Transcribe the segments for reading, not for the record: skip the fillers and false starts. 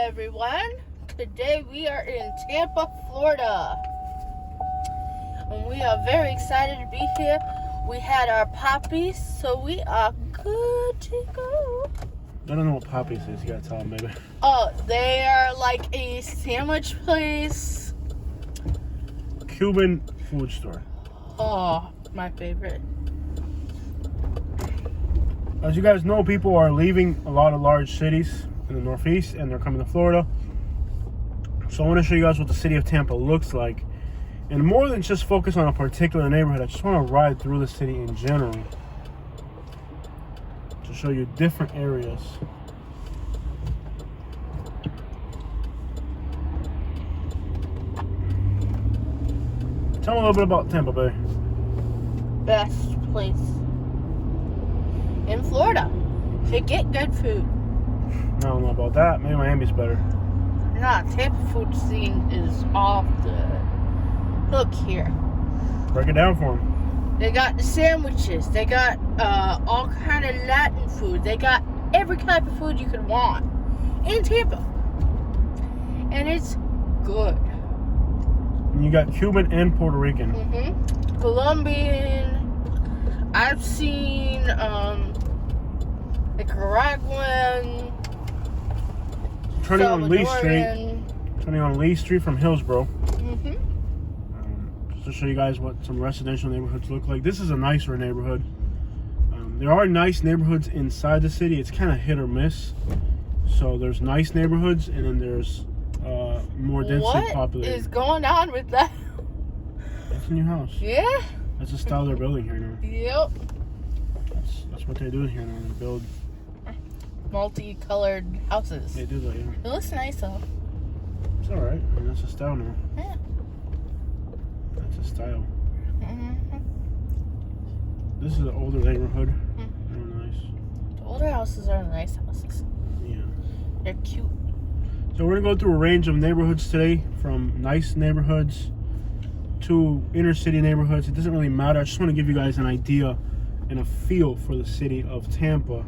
everyone. Today we are in Tampa, Florida. And we are very excited to be here. We had our poppies, so we are good to go. I don't know what poppies is. You gotta tell them, maybe. Oh, they are like a sandwich place. Cuban food store. Oh, my favorite. As you guys know, people are leaving a lot of large cities in the Northeast, and they're coming to Florida. So I want to show you guys what the city of Tampa looks like. And more than just focus on a particular neighborhood, I just want to ride through the city in general to show you different areas. Tell me a little bit about Tampa Bay. Best place in Florida to get good food. I don't know about that. Maybe Miami's better. Nah, Tampa food scene is off the hook here. Break it down for them. They got the sandwiches. They got all kind of Latin food. They got every type of food you could want in Tampa, and it's good. And you got Cuban and Puerto Rican. Colombian. I've seen Nicaraguan. Turning on Lee Street from Hillsborough. Just to show you guys what some residential neighborhoods look like. This is a nicer neighborhood. There are nice neighborhoods inside the city. It's kind of hit or miss. So there's nice neighborhoods, and then there's more densely populated. What is going on with that? That's a new house. Yeah? That's the style they're building here now. Yep. That's what they're doing here now. They build multicolored houses. They do that, yeah. It looks nice though. It's alright. I mean, that's a style now. Yeah. That's a style. This is an older neighborhood. Very nice. The older houses are nice houses. Yeah. They're cute. So we're going to go through a range of neighborhoods today, from nice neighborhoods to inner city neighborhoods. It doesn't really matter. I just want to give you guys an idea and a feel for the city of Tampa.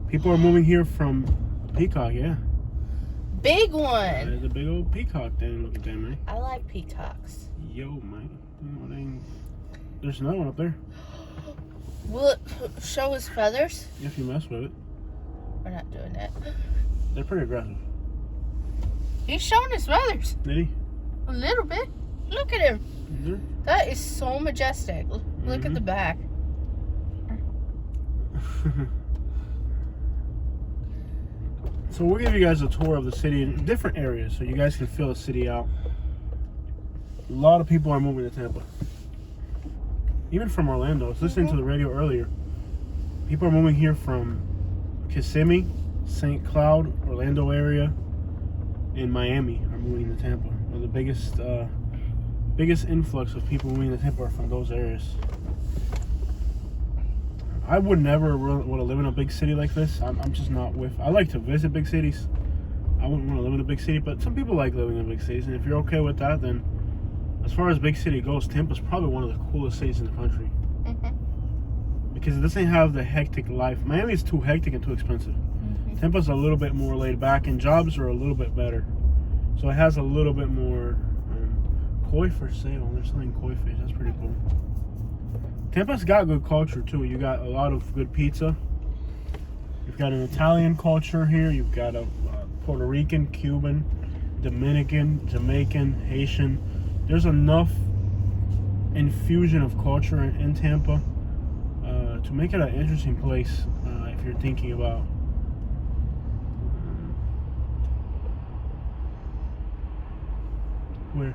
People are moving here from Peacock, yeah. Big one. There's a big old peacock there. Look at that, man. I like peacocks. Yo, man. There's another one up there. Will it show his feathers? If you mess with it. We're not doing that. They're pretty aggressive. He's showing his feathers. Did he? A little bit. Look at him. That is so majestic. Look at the back. So we'll give you guys a tour of the city in different areas so you guys can feel the city out. A lot of people are moving to Tampa. Even from Orlando. I was listening to the radio earlier. People are moving here from Kissimmee, St. Cloud, Orlando area, and Miami are moving to Tampa. One of the biggest influx of people moving to Tampa are from those areas. I would never want to live in a big city like this. I'm just not with. I like to visit big cities. I wouldn't want to live in a big city, but some people like living in big cities. And if you're okay with that, then as far as big city goes, Tampa's probably one of the coolest cities in the country. Because it doesn't have the hectic life. Miami is too hectic and too expensive. Tampa's a little bit more laid back, and jobs are a little bit better. So it has a little bit more koi for sale. They're selling koi fish. That's pretty cool. Tampa's got good culture too. You got a lot of good pizza. You've got an Italian culture here. You've got a Puerto Rican, Cuban, Dominican, Jamaican, Haitian. There's enough infusion of culture in Tampa to make it an interesting place if you're thinking about where.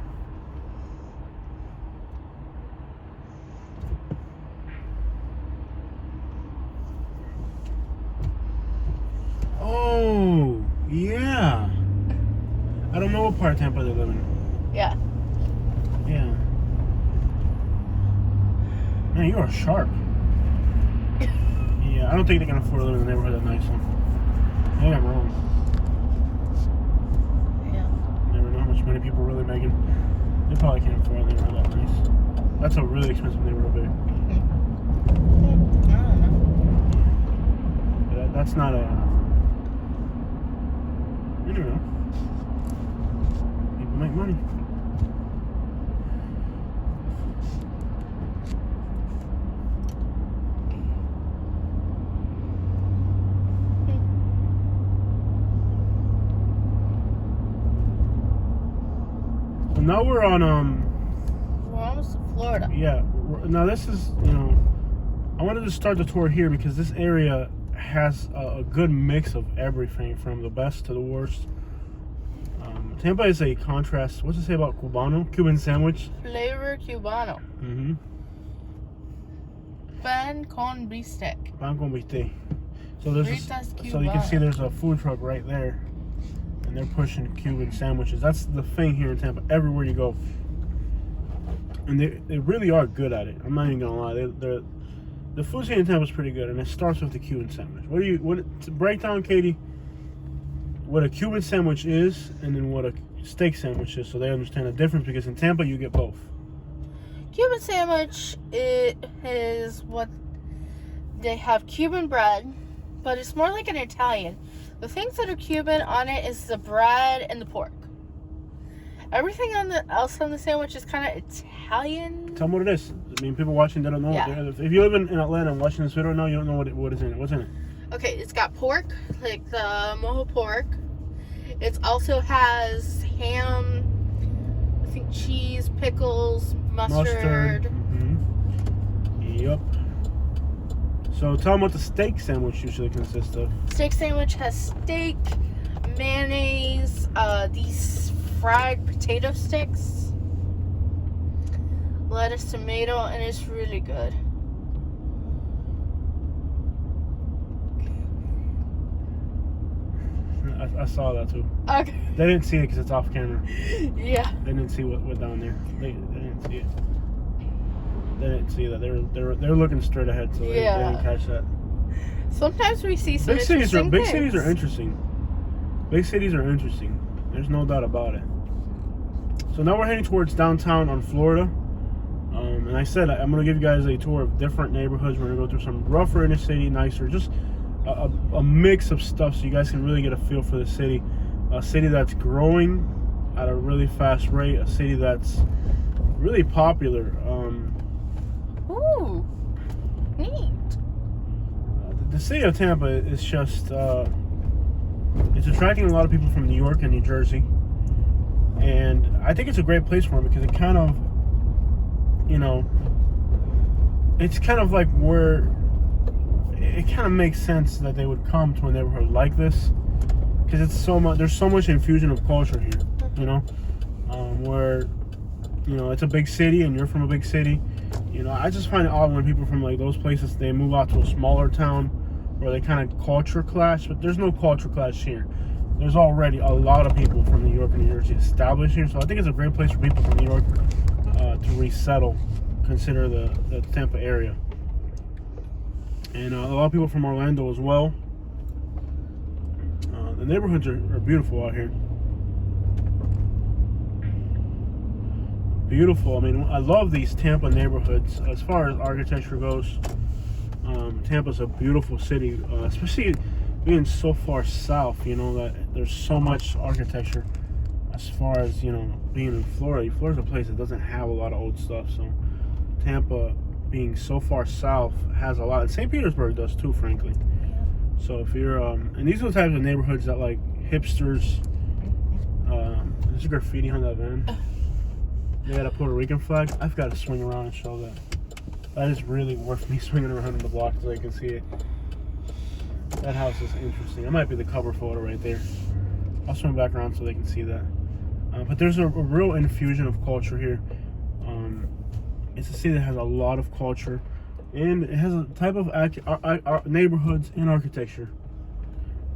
Oh, yeah. I don't know what part of Tampa they live in. Yeah. Yeah. Man, you are sharp. Yeah, I don't think they can afford to live in a neighborhood that nice. Maybe I'm wrong. Yeah. Never know how much money people are really making. They probably can't afford a neighborhood that nice. That's a really expensive neighborhood there. I don't know. That's not a... You never know. People make money. So now we're on We're almost in Florida. yeah. Now this is, I wanted to start the tour here because this area has a good mix of everything from the best to the worst. Tampa is a contrast. What's it say about Cubano? Cuban sandwich? Flavor Cubano. Mm-hmm. Pan con bistec. Pan con bistec. So there's Fritas so you can see Cubano. there's a food truck right there, and they're pushing Cuban sandwiches. That's the thing here in Tampa. Everywhere you go, and they really are good at it. I'm not even gonna lie. The food scene in Tampa is pretty good, and it starts with the Cuban sandwich. To break down, Katie, what a Cuban sandwich is, and then what a steak sandwich is, so they understand the difference. Because in Tampa, you get both. Cuban sandwich, it is what they have Cuban bread, but it's more like an Italian. The things that are Cuban on it is the bread and the pork. Everything else on the sandwich is kind of Italian. Tell them what it is. I mean, people watching, they don't know. Yeah. If you live in Atlanta and watching this video right now, you don't know what is in it. What's in it? Okay, it's got pork, like the mojo pork. It also has ham, I think cheese, pickles, mustard. Mm-hmm. Yep. So tell them what the steak sandwich usually consists of. Steak sandwich has steak, mayonnaise, these fried potato sticks, lettuce, tomato, and it's really good. I saw that too. Okay. They didn't see it because it's off camera. Yeah. They didn't see what down there. They didn't see it. They didn't see that. They were looking straight ahead, so they didn't catch that. Sometimes we see some Big cities are interesting. Big cities are interesting. There's no doubt about it. So now we're heading towards downtown on Florida. And I said I'm going to give you guys a tour of different neighborhoods. We're going to go through some rougher inner city, nicer, just a mix of stuff so you guys can really get a feel for the city. A city that's growing at a really fast rate. A city that's really popular. Ooh, neat. The city of Tampa is just, it's attracting a lot of people from New York and New Jersey. And I think it's a great place for them because it kind of, it's kind of like where it kind of makes sense that they would come to a neighborhood like this because there's so much infusion of culture here, where, it's a big city and you're from a big city. I just find it odd when people from like those places, they move out to a smaller town where they kind of culture clash, but there's no culture clash here. There's already a lot of people from New York and New Jersey established here, so I think it's a great place for people from New York to resettle, consider the Tampa area. And a lot of people from Orlando as well. The neighborhoods are beautiful out here. Beautiful. I mean, I love these Tampa neighborhoods. As far as architecture goes, Tampa's a beautiful city, especially being so far south, that there's so much architecture. As far as, being in Florida, Florida's a place that doesn't have a lot of old stuff. So Tampa, being so far south, has a lot. And St. Petersburg does too, frankly. So if you're, and these are the types of neighborhoods that like hipsters, there's graffiti on that van. They got a Puerto Rican flag. I've got to swing around and show that. That is really worth me swinging around the block so they can see it. That house is interesting. That might be the cover photo right there. I'll swing back around so they can see that. But there's a real infusion of culture here. It's a city that has a lot of culture, and it has a type of neighborhoods and architecture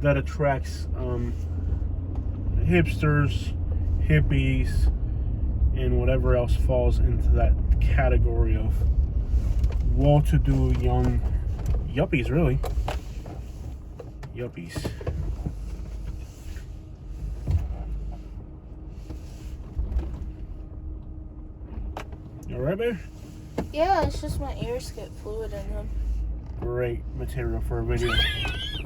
that attracts hipsters, hippies, and whatever else falls into that category of well-to-do young yuppies, really. Yuppies. You alright, babe? Yeah, it's just my ears get fluid in them. Great material for a video.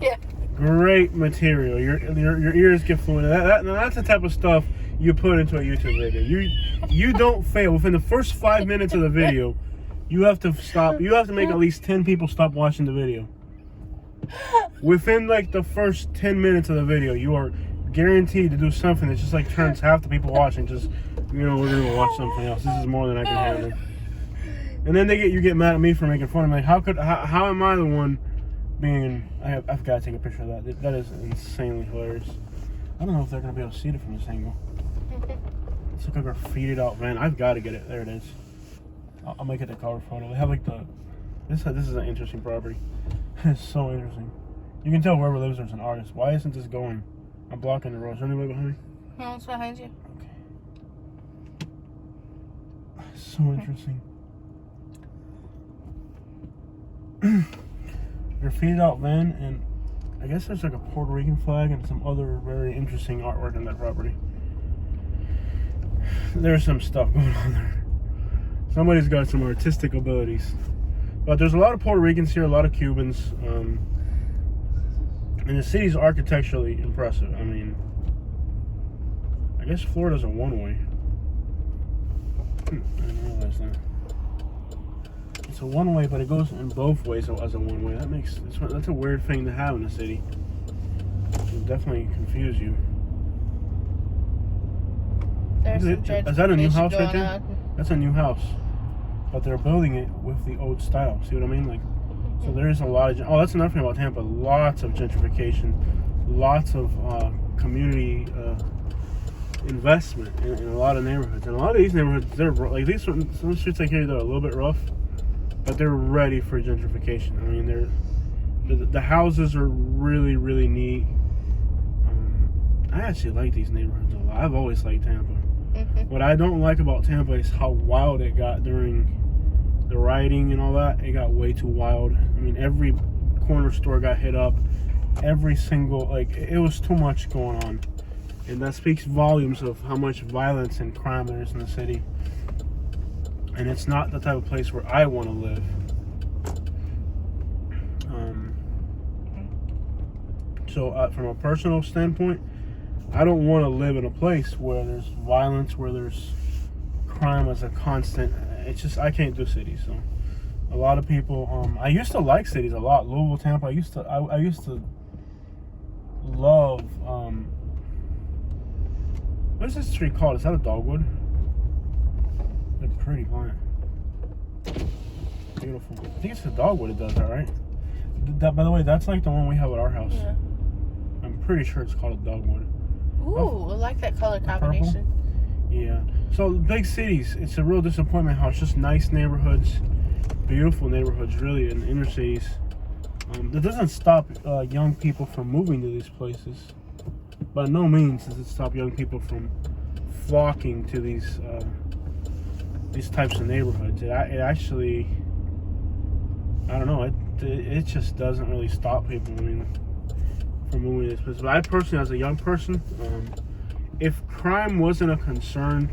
Yeah. great material. Your ears get fluent. That's the type of stuff you put into a YouTube video. You don't fail. Within the first 5 minutes of the video, you have to stop. You have to make at least 10 people stop watching the video. Within like the first 10 minutes of the video, you are guaranteed to do something that just like turns half the people watching just, we're gonna watch something else. This is more than I can handle. And then you get mad at me for making fun of me. How am I the one being? I've got to take a picture of that. That is insanely hilarious. I don't know if they're gonna be able to see it from this angle. It's like a graffitied out van. I've got to get it. There it is. I'll make it the cover photo. They have like this is an interesting property. It's so interesting. You can tell whoever lives there's an artist. Why isn't this going? I'm blocking the road. Is there anybody behind me? No, it's behind you. Okay. So interesting. Graffitied out van, and I guess there's like a Puerto Rican flag and some other very interesting artwork in that property. There's some stuff going on there. Somebody's got some artistic abilities. But there's a lot of Puerto Ricans here, a lot of Cubans. And the city's architecturally impressive. I mean, I guess Florida's a one-way. I didn't realize that. It's a one-way, but it goes in both ways as a one-way. That's a weird thing to have in the city. It'll definitely confuse you. Is that a new house right there? That's a new house. But they're building it with the old style. See what I mean? Like, so there is a lot of... Oh, that's another thing about Tampa. Lots of gentrification. Lots of community investment in a lot of neighborhoods. And a lot of these neighborhoods, they're like some streets like here, they're a little bit rough, but they're ready for gentrification. I mean, the houses are really, really neat. I actually like these neighborhoods a lot. I've always liked Tampa. What I don't like about Tampa is how wild it got during the rioting and all that. It got way too wild. I mean, every corner store got hit up. Every single, like, it was too much going on. And that speaks volumes of how much violence and crime there is in the city. And it's not the type of place where I want to live. So from a personal standpoint, I don't want to live in a place where there's violence, where there's crime as a constant. It's just, I can't do cities. So a lot of people, I used to like cities a lot. Louisville, Tampa, I used to love, what is this tree called? Is that a dogwood? It's a pretty plant. Beautiful. I think it's a dogwood it does that, right? That, by the way, that's like the one we have at our house. Yeah. I'm pretty sure it's called a dogwood. Ooh, I like that color combination. Purple? Yeah. So big cities, it's a real disappointment how it's just nice neighborhoods, beautiful neighborhoods, really, in inner cities. That doesn't stop young people from moving to these places. By no means does it stop young people from flocking to these types of neighborhoods. It actually, I don't know, it just doesn't really stop people. I mean, from moving to this place. But I personally, as a young person, if crime wasn't a concern,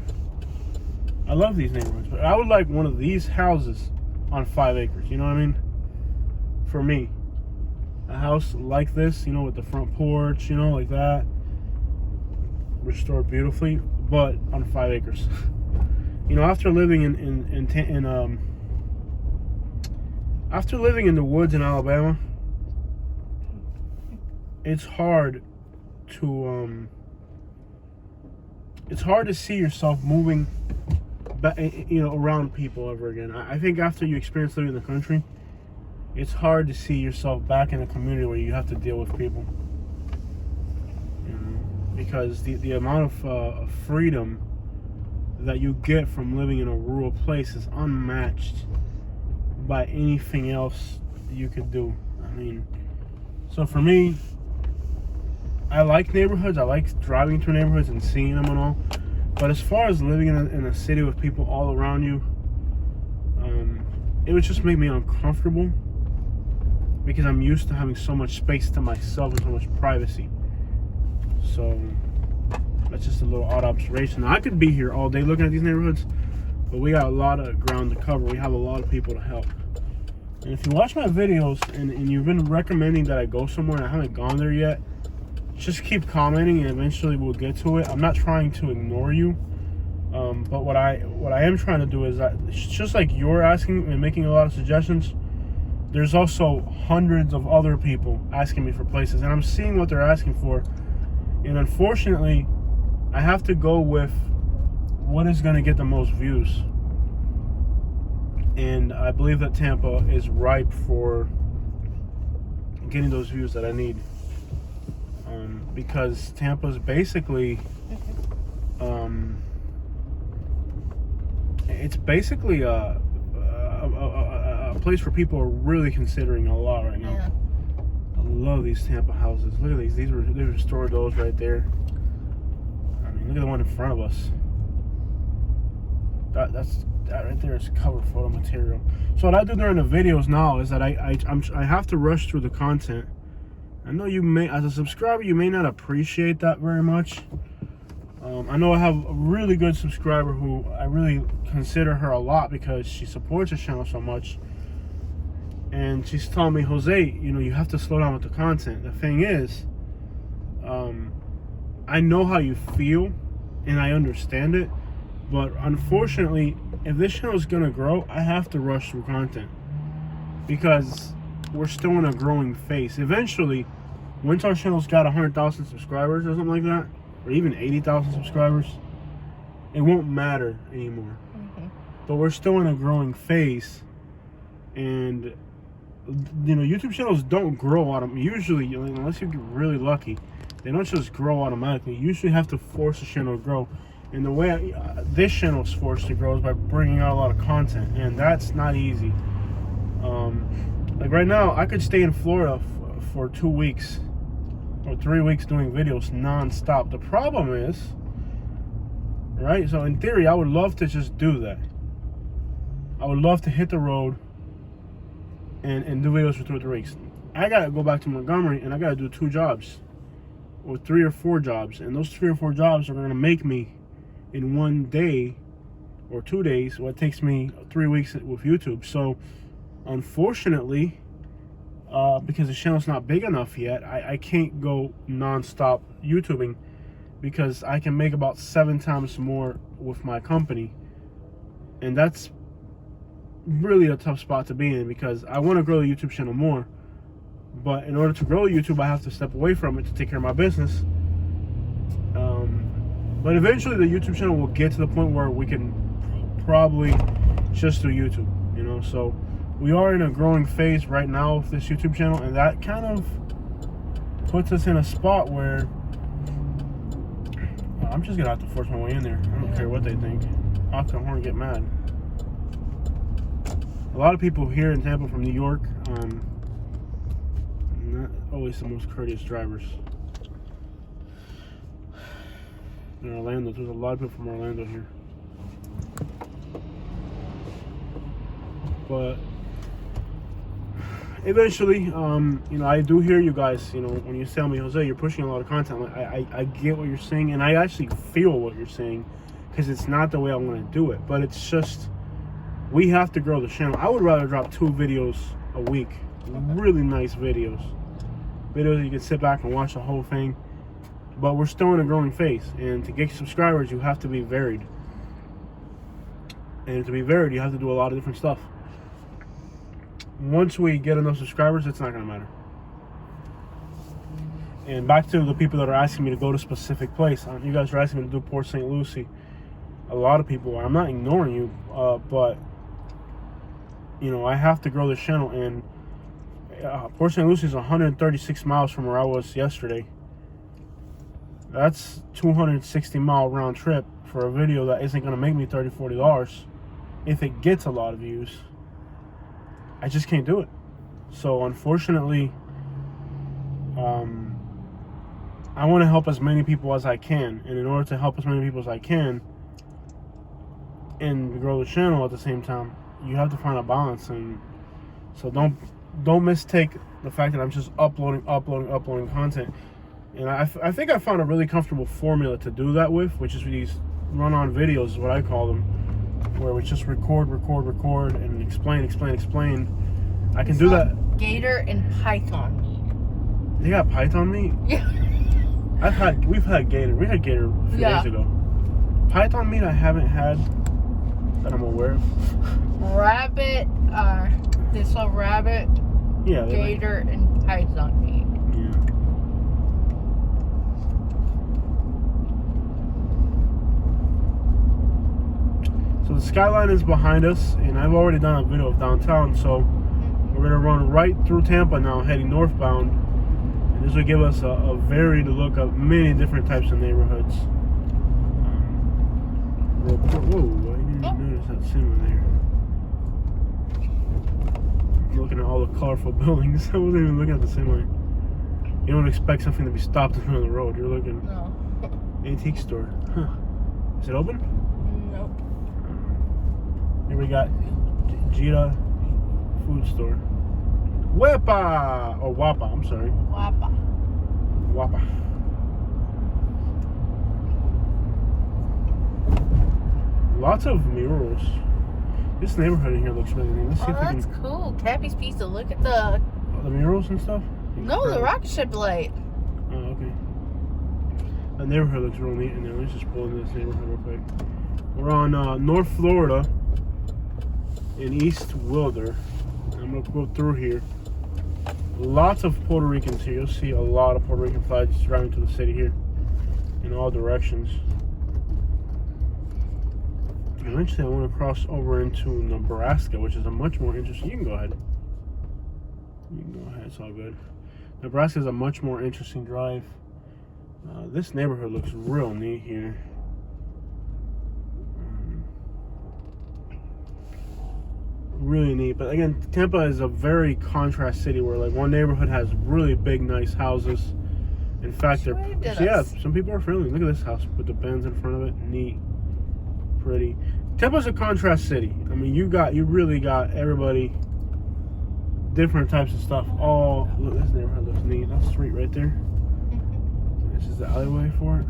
I love these neighborhoods, but I would like one of these houses on 5 acres. You know what I mean? For me, a house like this, you know, with the front porch, you know, like that, restored beautifully, but on 5 acres. You know, after living after living in the woods in Alabama, it's hard to see yourself moving back, you know, around people ever again. I think after you experience living in the country, it's hard to see yourself back in a community where you have to deal with people. You know, because the amount of freedom that you get from living in a rural place is unmatched by anything else you could do. I mean, so for me, I like neighborhoods. I like driving through neighborhoods and seeing them and all. But as far as living in a city with people all around you, it would just make me uncomfortable because I'm used to having so much space to myself and so much privacy. So that's just a little odd observation. Now, I could be here all day looking at these neighborhoods, but we got a lot of ground to cover. We have a lot of people to help. And if you watch my videos and you've been recommending that I go somewhere and I haven't gone there yet, just keep commenting and eventually we'll get to it. I'm not trying to ignore you. But what I am trying to do is that it's just like you're asking and making a lot of suggestions, there's also hundreds of other people asking me for places, and I'm seeing what they're asking for. And unfortunately, I have to go with what is going to get the most views. And I believe that Tampa is ripe for getting those views that I need. Because Tampa's basically, it's basically a place where people are really considering a lot right now. Yeah. I love these Tampa houses. Look at these. These were store those right there. I mean, look at the one in front of us. That right there is cover photo material. So what I do during the videos now is that I have to rush through the content. I know you may, as a subscriber, you may not appreciate that very much. I know I have a really good subscriber who I really consider her a lot because she supports the channel so much. And she's telling me, Jose, you know, you have to slow down with the content. The thing is, I know how you feel and I understand it. But unfortunately, if this channel is going to grow, I have to rush through content. Because we're still in a growing phase. Eventually, once our channel's got 100,000 subscribers or something like that, or even 80,000 subscribers, it won't matter anymore. But we're still in a growing phase. And, you know, YouTube channels don't grow usually, unless you get really lucky, they don't just grow automatically. You usually have to force a channel to grow. And the way this channel is forced to grow is by bringing out a lot of content, and that's not easy. Like right now, I could stay in Florida for 2 weeks or 3 weeks doing videos non-stop. The problem is, right? So in theory, I would love to just do that. I would love to hit the road and do videos for 2 or 3 weeks. I gotta go back to Montgomery and I gotta do 2 jobs or 3 or 4 jobs, and those 3 or 4 jobs are gonna make me in 1 day or 2 days what takes me 3 weeks with YouTube. So unfortunately, because the channel's not big enough yet, I can't go non-stop YouTubing, because I can make about 7 times more with my company, and that's really a tough spot to be in, because I want to grow the YouTube channel more, but in order to grow YouTube I have to step away from it to take care of my business. But eventually the YouTube channel will get to the point where we can probably just do YouTube, you know. So we are in a growing phase right now with this YouTube channel, and that kind of puts us in a spot where I'm just gonna have to force my way in there. I don't care what they think. I'll come home and get mad. A lot of people here in Tampa from New York, not always the most courteous drivers. In Orlando, there's a lot of people from Orlando here. But eventually, you know, I do hear you guys, you know, when you tell me, Jose, you're pushing a lot of content. Like, I get what you're saying, and I actually feel what you're saying, because it's not the way I want to do it. But it's just, we have to grow the channel. I would rather drop 2 videos a week, really nice videos you can sit back and watch the whole thing. But we're still in a growing phase, and to get subscribers, you have to be varied. And to be varied, you have to do a lot of different stuff. Once we get enough subscribers, it's not going to matter. And back to the people that are asking me to go to a specific place. You guys are asking me to do Port St. Lucie. A lot of people, I'm not ignoring you, but, you know, I have to grow this channel. And Port St. Lucie is 136 miles from where I was yesterday. That's 260-mile round trip for a video that isn't going to make me $30, $40 if it gets a lot of views. I just can't do it. So unfortunately, I want to help as many people as I can, and in order to help as many people as I can and grow the channel at the same time, you have to find a balance. And so don't mistake the fact that I'm just uploading content. And I think I found a really comfortable formula to do that with, which is these run-on videos, is what I call them, where we just record, and explain. I can do that. Gator and python meat. They got python meat? Yeah. We've had gator. We had gator a few days ago. Python meat I haven't had that I'm aware of. Rabbit, this a rabbit, Yeah. gator, and python meat. Yeah. So the skyline is behind us, and I've already done a video of downtown, so we're gonna run right through Tampa now, heading northbound. And this will give us a varied look of many different types of neighborhoods. Whoa, I didn't notice that semi there. I'm looking at all the colorful buildings. I wasn't even looking at the semi. You don't expect something to be stopped in the middle of the road. You're looking. No. Antique store. Huh. Is it open? Nope. Here we got Jita food store. Wepa! Or Wapa, I'm sorry. Wapa. Wapa. Lots of murals. This neighborhood in here looks really neat. Let's see if we That's can... cool. Cappy's Pizza. Look at the... the murals and stuff? No, the rocket ship light. Oh, okay. That neighborhood looks real neat in there. Let's just pull into this neighborhood real quick. We're on North Florida in East Wilder. I'm going to go through here. Lots of Puerto Ricans here. You'll see a lot of Puerto Rican flags driving to the city here in all directions. Eventually, I want to cross over into Nebraska, which is a much more interesting... You can go ahead. You can go ahead. It's all good. Nebraska is a much more interesting drive. This neighborhood looks real neat here. Really neat. But again, Tampa is a very contrast city where like one neighborhood has really big, nice houses. In fact, some people are friendly. Look at this house with the Benz in front of it. Neat. Pretty. Tampa's a contrast city. I mean, you really got everybody, different types of stuff. All look, this neighborhood looks neat. That street right there. This is the alleyway for it.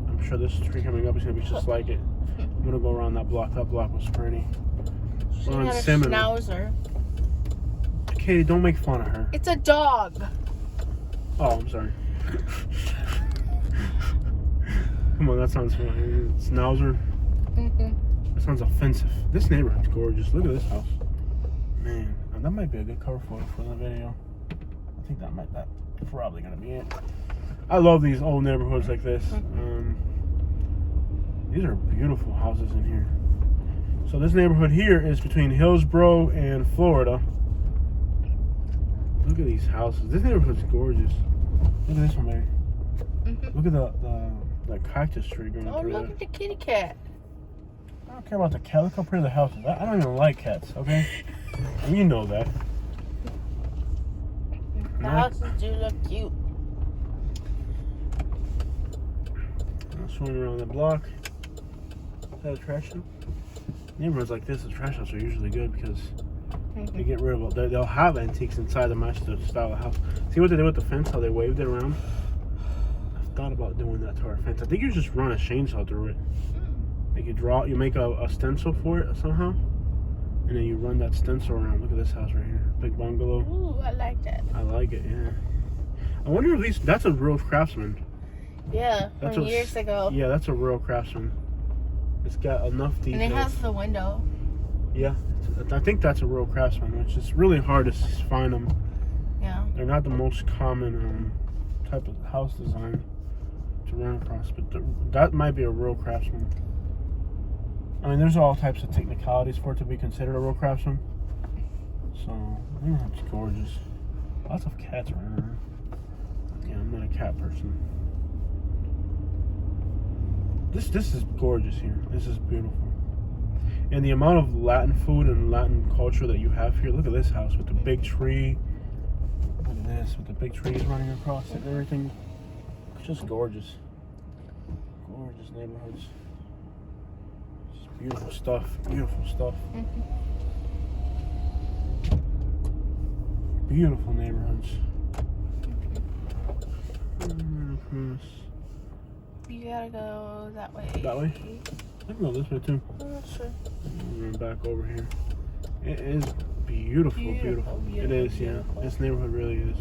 I'm sure this street coming up is gonna be just like it. I'm gonna go around that block. That block was pretty. She had a schnauzer. Katie, don't make fun of her. It's a dog. Oh, I'm sorry. Come on, that sounds funny. Schnauzer. That sounds offensive. This neighborhood's gorgeous. Look at this house. Man, that might be a good cover photo for the video. I think that's probably gonna be it. I love these old neighborhoods like this. These are beautiful houses in here. So this neighborhood here is between Hillsborough and Florida. Look at these houses. This neighborhood's gorgeous. Look at this one, Mary. Look at the cactus tree going through there. Oh, look at the kitty cat. I don't care about the cat. Look how pretty the house is. I don't even like cats, okay? And you know that. The houses do look cute. I'm swimming around the block. Is that a trash house? Neighborhoods like this, the trash houses are usually good because they get rid of it. They'll have antiques inside to match the style of the house. See what they did with the fence? How they waved it around? I've thought about doing that to our fence. I think you just run a chainsaw through it. Like you make a stencil for it somehow, and then you run that stencil around. Look at this house right here, big bungalow. Ooh, I like that. I like it. Yeah. I wonder if that's a real craftsman. Yeah, from years ago. Yeah, that's a real craftsman. It's got enough details. And it has the window. Yeah, I think that's a real craftsman, which is really hard to find them. Yeah. They're not the most common type of house design to run across, but that might be a real craftsman. I mean, there's all types of technicalities for it to be considered a real craftsman. So, it's gorgeous. Lots of cats running around. Yeah, I'm not a cat person. This is gorgeous here. This is beautiful. And the amount of Latin food and Latin culture that you have here. Look at this house with the big tree. Look at this with the big trees running across it and everything. It's just gorgeous. Gorgeous neighborhoods. Just beautiful stuff. Beautiful stuff. Beautiful neighborhoods. You gotta go that way. That way? I can go this way too. Oh, sure. Run back over here. It is beautiful. It is, beautiful. yeah. This neighborhood really is.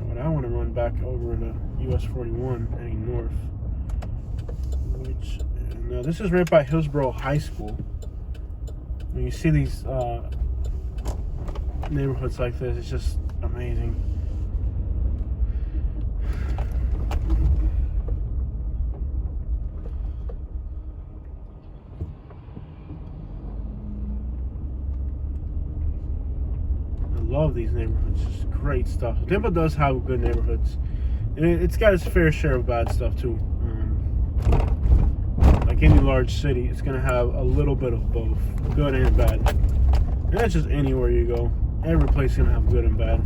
But I want to run back over to US 41 heading north. Which, this is right by Hillsborough High School. When you see these neighborhoods like this, it's just amazing. Love these neighborhoods. Just great stuff. Tampa does have good neighborhoods, and it's got its fair share of bad stuff too. Like any large city, it's gonna have a little bit of both, good and bad. And that's just anywhere you go. Every place is gonna have good and bad.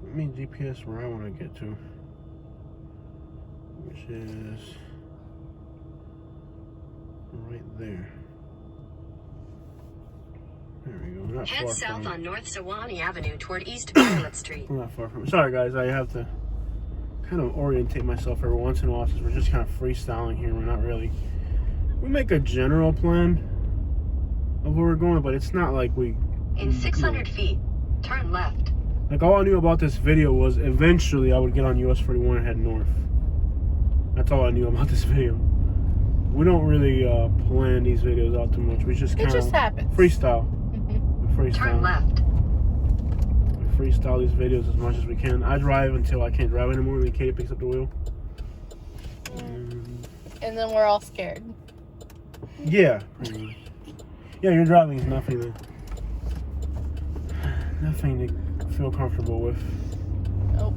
Let me GPS where I want to get to, which is right there. There we go. Not Head far south from on North Sewanee Avenue toward East Violet Street. We're not far from it. Sorry guys, I have to kind of orientate myself every once in a while since we're just kind of freestyling here. We're not really. We make a general plan of where we're going, but it's not like we. In 600 feet, turn left. Like all I knew about this video was eventually I would get on US 41 and head north. That's all I knew about this video. We don't really plan these videos out too much. We just kind of happens. Freestyle. We Turn freestyle. left. We freestyle these videos as much as we can. I drive until I can't drive anymore. Then Katie picks up the wheel. And then we're all scared. Yeah, pretty much. Yeah, your driving is nothing to feel comfortable with. Nope.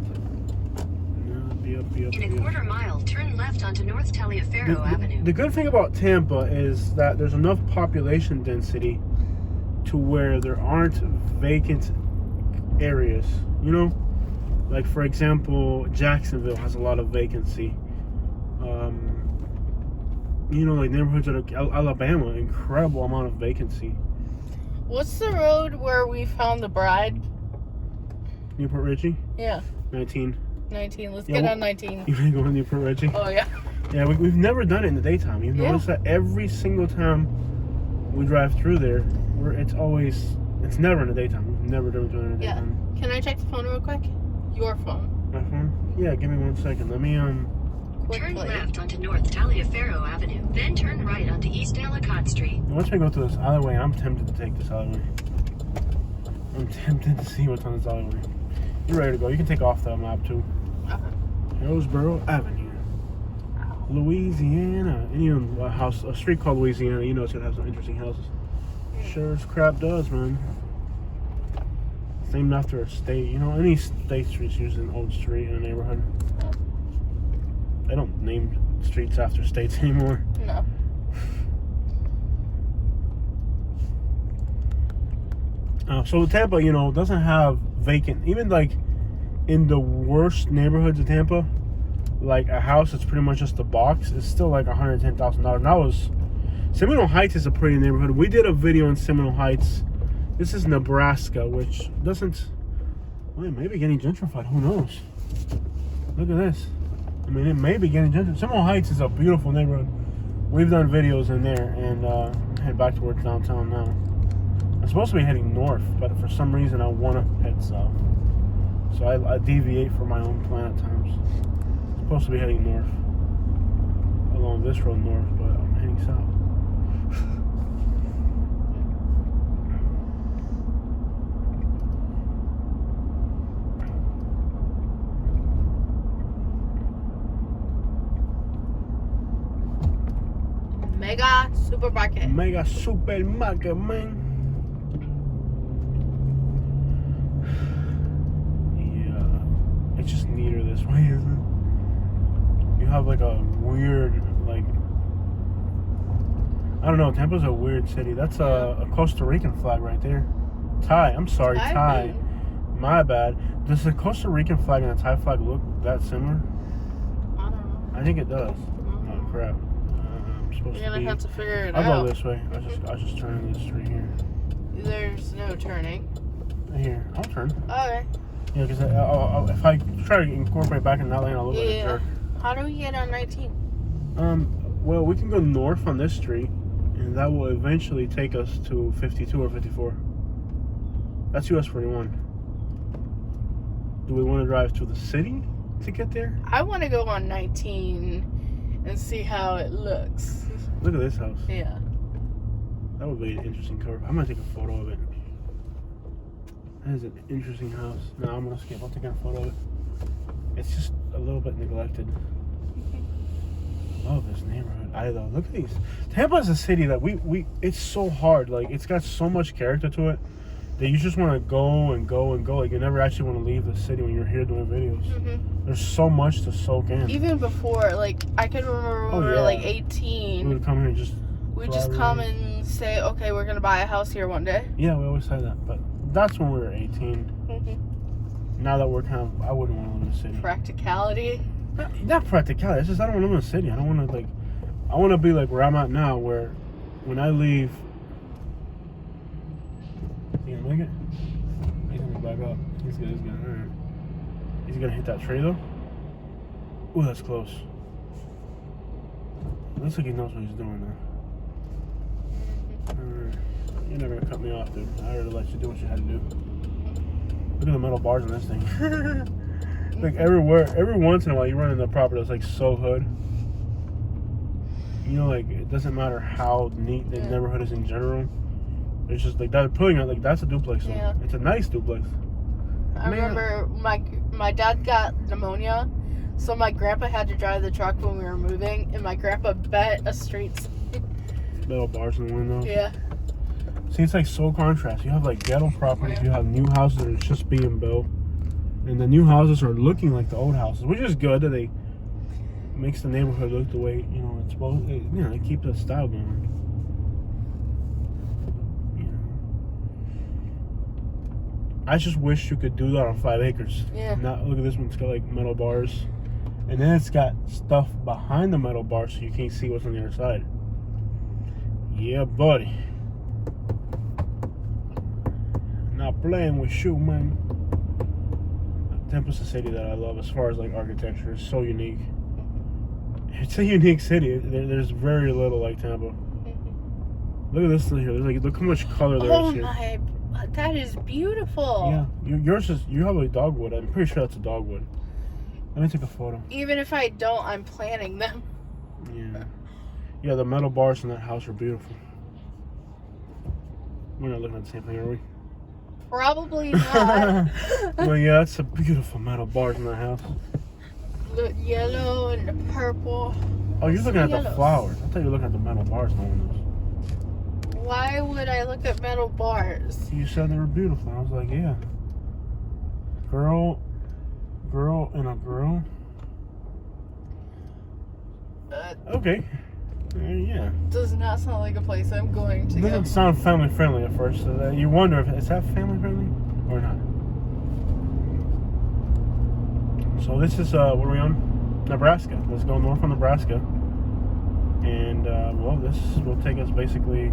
In a quarter mile, turn left onto North Taliaferro Avenue. The good thing about Tampa is that there's enough population density to where there aren't vacant areas. You know, like for example, Jacksonville has a lot of vacancy. You know, like neighborhoods of Alabama, incredible amount of vacancy. What's the road where we found the bride? Newport Richie? Yeah. 19. 19. Let's Yeah, get on 19. You can go to Newport Richie? Oh, yeah. Yeah, we've never done it in the daytime. You've noticed that every single time we drive through there, it's never in the daytime. We've never done it in the daytime. Can I check the phone real quick? Your phone. My phone? Yeah, give me 1 second. Let me, Turn left onto North Taliaferro Avenue, then turn right onto East Ellicott Street. Once we go through this alleyway, I'm tempted to take this alleyway. I'm tempted to see what's on this alleyway. You're ready to go. You can take off the map, too. Hillsborough Avenue, Louisiana. And you know, a street called Louisiana, you know it's gonna have some interesting houses. Sure as crap does, man. It's named after a state. You know, any state street's usually an old street in a neighborhood. They don't name streets after states anymore. No. So Tampa, you know, doesn't have vacant, even like in the worst neighborhoods of Tampa, like a house that's pretty much just a box is still like $110,000. That was Seminole Heights is a pretty neighborhood. We did a video on Seminole Heights. This is Nebraska, which doesn't. Well, it may be getting gentrified. Who knows? Look at this. I mean, it may be getting gentrified. Seminole Heights is a beautiful neighborhood. We've done videos in there, and head back towards downtown now. I'm supposed to be heading north, but for some reason I want to head south. So I deviate from my own plan at times. I'm supposed to be heading north, along this road north, but I'm heading south. Mega supermarket. Mega supermarket, man. Yeah, it's just neater this way, isn't it? You have like a weird, like, I don't know, Tampa's a weird city. That's a Costa Rican flag right there. Thai, I'm sorry, Thai. My bad. Does the Costa Rican flag and the Thai flag look that similar? I don't know. I think it does. Oh crap. I'm supposed You're gonna have to figure it I'll out. go this way. I'll just turn in this street here. There's no turning. Here, I'll turn. Okay. Yeah, because if I try to incorporate back in that lane, I'll look like a jerk. How do we get on 19? Well, we can go north on this street, and that will eventually take us to 52 or 54. That's US 41. Do we want to drive to the city to get there? I want to go on 19 and see how it looks. Look at this house. Yeah. That would be an interesting cover. I'm going to take a photo of it. That is an interesting house. No, I'm going to skip. I'll take a photo of it. It's just a little bit neglected. Love this neighborhood. I though. Look at these. Tampa is a city that we it's so hard. Like, it's got so much character to it that you just want to go and go and go. Like, you never actually want to leave the city when you're here doing videos. Mm-hmm. There's so much to soak in. Even before, like, I can remember when we were like 18. We would come here and just... We'd just come and say, okay, we're going to buy a house here one day. Yeah, we always say that. But that's when we were 18. Mm-hmm. Now that we're kind of... I wouldn't want to live in a city. Practicality. Not practicality. It's just I don't want to live in a city. I don't want to, like... I want to be like where I'm at now, where when I leave... You gonna make it? He's gonna back up. He's good. He's good. All right. He's gonna hit that tree though. Ooh, that's close. Looks like he knows what he's doing now. Alright. You're never gonna cut me off, dude. I already let you do what you had to do. Look at the metal bars on this thing. Like everywhere, every once in a while you run into a property that's like so hood. You know, like it doesn't matter how neat the neighborhood is in general. It's just like that putting it like that's a duplex. Yeah. It's a nice duplex. I remember my dad got pneumonia, so my grandpa had to drive the truck when we were moving, and my grandpa bet a street. Metal bars in the window. Yeah. See, it's like so contrast. You have like ghetto properties, you have new houses that are just being built, and the new houses are looking like the old houses, which is good that they makes the neighborhood look the way it's supposed. They keep the style going. I just wish you could do that on 5 acres. Yeah. Not look at this one. It's got like metal bars, and then it's got stuff behind the metal bars, so you can't see what's on the other side. Yeah, buddy. Not playing with you, man. Tampa's a city that I love as far as like architecture. It's so unique. It's a unique city. There's very little like Tampa. Look at this thing here. There's like look how much color there is here. Oh my, that is beautiful. Yeah, yours is you have a dogwood. I'm pretty sure that's a dogwood. Let me take a photo. Even if I don't, I'm planting them. Yeah, the metal bars in that house are beautiful. We're not looking at the same thing, are we? Probably not. Well, yeah, that's a beautiful metal bars in that house. The yellow and the purple. Oh, you're looking at the flowers. I thought you were looking at the metal bars in the windows. Why would I look at metal bars? You said they were beautiful. I was like, yeah. Girl and a girl. Okay. Yeah. Does not sound like a place I'm going to It doesn't sound family friendly at first. So you wonder if is that family friendly or not. So this is what are we on? Nebraska. Let's go north on Nebraska, and well, this will take us basically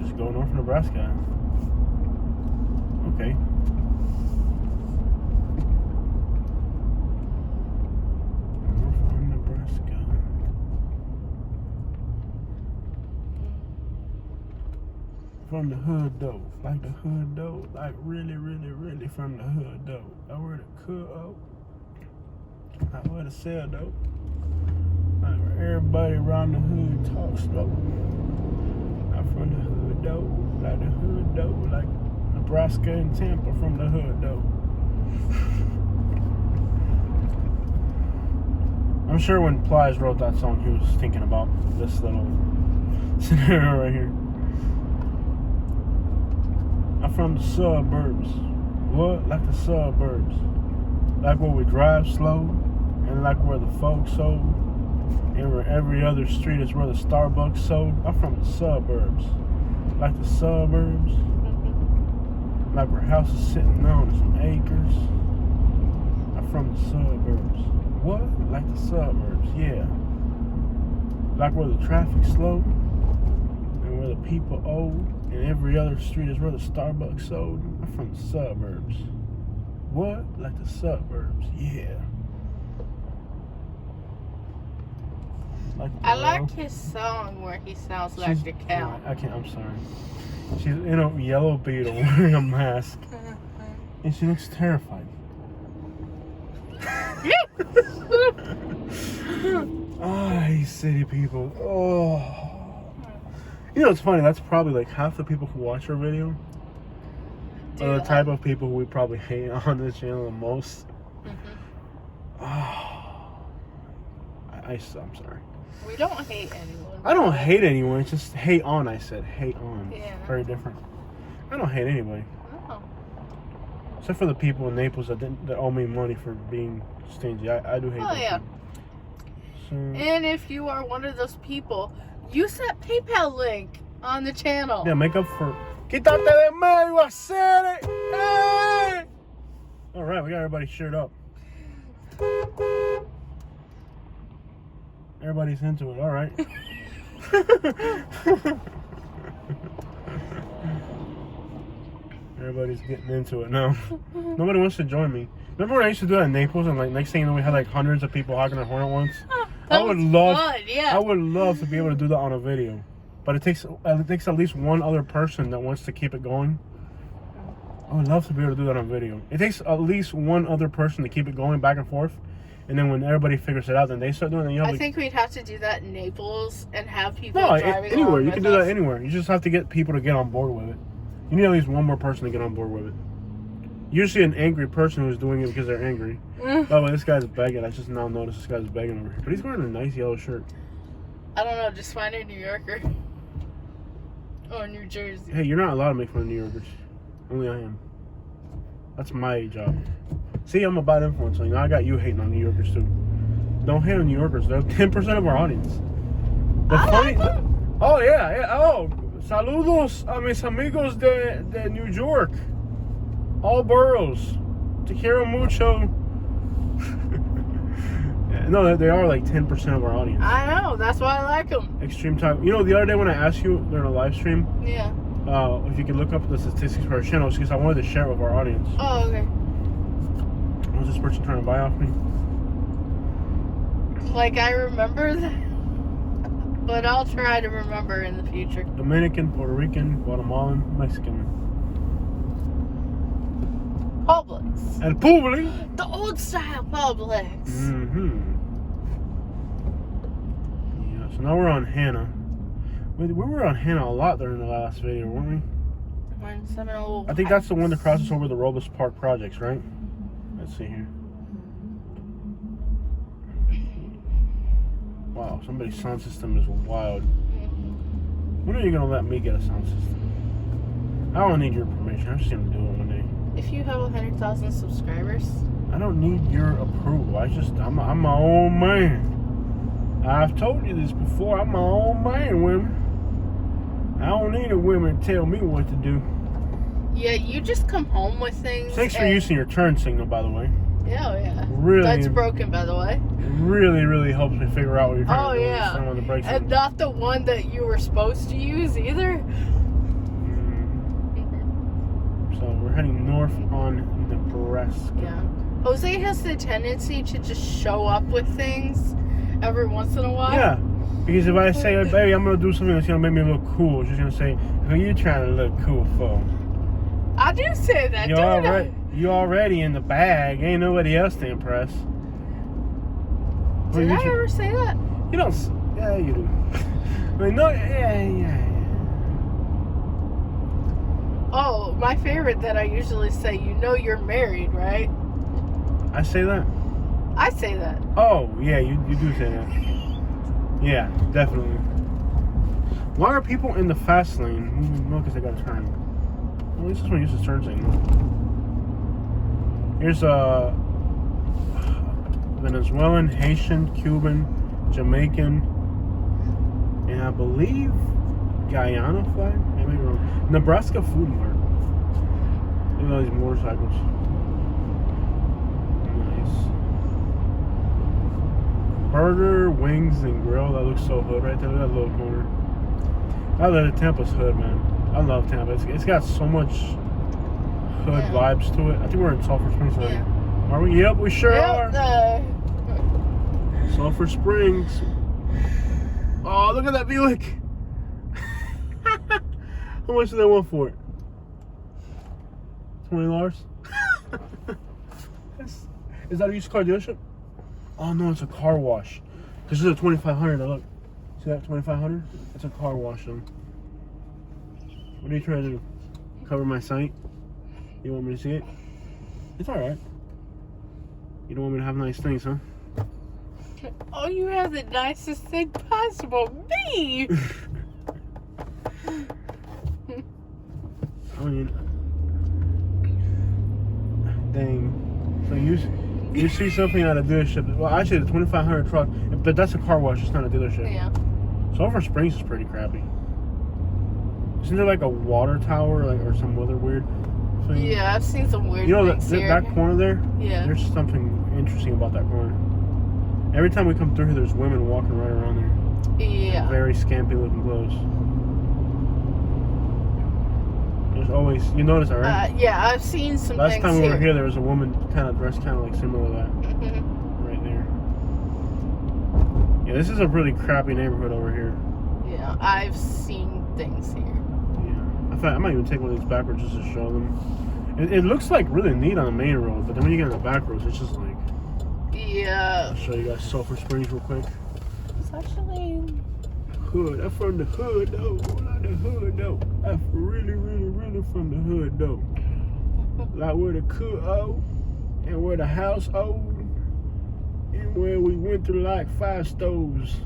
just go north of Nebraska. Okay. From the hood though, like the hood though, like really, really, really from the hood though. I where the cook, not where the sell though. Like where everybody around the hood talks slow. I'm from the hood though, like the hood though, like Nebraska and Tampa from the hood though. I'm sure when Plies wrote that song, he was thinking about this little scenario right here. I'm from the suburbs. What? Like the suburbs. Like where we drive slow, and like where the folks sold, and where every other street is where the Starbucks sold. I'm from the suburbs. Like the suburbs. Like where houses sitting on some acres. I'm from the suburbs. What? Like the suburbs, yeah. Like where the traffic's slow, and where the people old. And every other street is where the Starbucks sold. I'm from the suburbs. What? Like the suburbs? Yeah. I like his song where he sounds like the cow. I can't. I'm sorry. She's in a yellow beetle wearing a mask, and she looks terrified. Ah, these city people. Oh. You know, it's funny. That's probably like half the people who watch our video are the type of people who we probably hate on this channel the most. Oh. I'm sorry. We don't hate anyone. I don't hate anyone. It's just hate on. I said hate on. Yeah. Very different. I don't hate anybody. Oh. Except for the people in Naples that owe me money for being stingy. I do hate them. Yeah. So, and if you are one of those people, use that PayPal link on the channel. yeah, make up for. Quítate de medio, hacer it. Hey! All right, we got everybody shirt up. Everybody's into it. All right. Everybody's getting into it now. Nobody wants to join me. Remember when I used to do that in Naples, and like next thing you know, we had like hundreds of people hogging our horn at once. I would love to be able to do that on a video, but it takes at least one other person that wants to keep it going. I would love to be able to do that on video. It takes at least one other person to keep it going back and forth, and then when everybody figures it out, then they start doing it. I think we'd have to do that in Naples and have people driving anywhere. along You can with do us. that anywhere. You just have to get people to get on board with it. You need at least one more person to get on board with it. Usually an angry person who's doing it because they're angry. Oh, this guy's begging. I just now noticed this guy's begging over here. But he's wearing a nice yellow shirt. I don't know, just find a New Yorker. Or New Jersey. Hey, you're not allowed to make fun of New Yorkers. Only I am. That's my job. See, I'm a bad influence. So, I got you hating on New Yorkers too. Don't hate on New Yorkers. They're 10% of our audience. Oh, yeah. Oh, saludos a mis amigos de New York. All boroughs. Te quiero mucho. No, they are like 10% of our audience. I know, that's why I like them. Extreme time. You know, the other day when I asked you during a live stream, Yeah. if you could look up the statistics for our channel, it's because I wanted to share it with our audience. Oh, okay. Was this person trying to buy off me? Like, I remember that. But I'll try to remember in the future. Dominican, Puerto Rican, Guatemalan, Mexican. Publix. El Publi. The old style Publix. Mm-hmm. Yeah, so now we're on Hannah. We were on Hannah a lot during the last video, weren't we? When Seminole I think that's the one that crosses over the Robus Park projects, right? Let's see here. Wow, somebody's sound system is wild. When are you gonna let me get a sound system? I don't need your permission. I'm just gonna do it one day. If you have 100,000 subscribers. I don't need your approval. I'm my own man. I've told you this before. I'm my own man, women. I don't need a woman to tell me what to do. Yeah, you just come home with things. Thanks for using your turn signal, by the way. Yeah. Really, That's broken, by the way. Really, really helps me figure out what you're trying to do. Yeah. On the brakes And not the one that you were supposed to use either. So we're heading north on Nebraska. Yeah. Jose has the tendency to just show up with things every once in a while. Yeah. Because if I say, baby, I'm going to do something that's going to make me look cool, she's going to say, who are you trying to look cool for? I do say that, don't I? You already in the bag. Ain't nobody else to impress. Did I ever say that? You don't. Yeah, you do. I mean, no, yeah. Oh, my favorite that I usually say, you know you're married, right? I say that? I say that. Oh, yeah, you do say that. Yeah, definitely. Why are people in the fast lane? Well, because they got to turn. At least this one uses turn signal. Here's a Venezuelan, Haitian, Cuban, Jamaican, and I believe Guyana flag. Maybe wrong. Nebraska Food Mart. Look at all these motorcycles. Nice. Burger, wings, and grill. That looks so hood right there. Look at that little corner. I live in Tampa's hood, man. I love Tampa. It's got so much hood vibes to it. I think we're in Sulfur Springs already. Yeah. Are we? Yep, we sure are. Yep. Sulfur Springs. Oh, look at that Buick. How much did they want for it? $20? Is that a used car dealership? Oh no, it's a car wash. This is a $2,500. Look, see that $2,500? It's a car wash. Though. What are you trying to do? Cover my sight? You want me to see it? It's all right. You don't want me to have nice things, huh? Oh, you have the nicest thing possible, me. I mean, dang. So you see something at a dealership. Well, actually, the $2,500 truck, but that's a car wash. It's not a dealership. Yeah. Sulfur Springs is pretty crappy. Isn't there like a water tower, like or some other weird thing? Yeah, I've seen some weird You know things here. that corner there? Yeah. There's something interesting about that corner. Every time we come through here, there's women walking right around there. Yeah. Very scampy looking clothes. There's always, you notice that, right? Yeah, I've seen some Last things time we here. were here, there was a woman kind of dressed kind of like similar to that. Mm-hmm. Right there. Yeah, this is a really crappy neighborhood over here. Yeah, I've seen things here. Yeah. I thought I might even take one of these back roads just to show them. It looks like really neat on the main road, but then when you get on the back roads, it's just like... Yeah. I'll show you guys Sulfur Springs real quick. It's actually... Hood. I'm from the hood, though. Not the hood, though. I'm really, really, really from the hood, though. Like where the cook old, and where the house old, and where we went through like 5 stoves.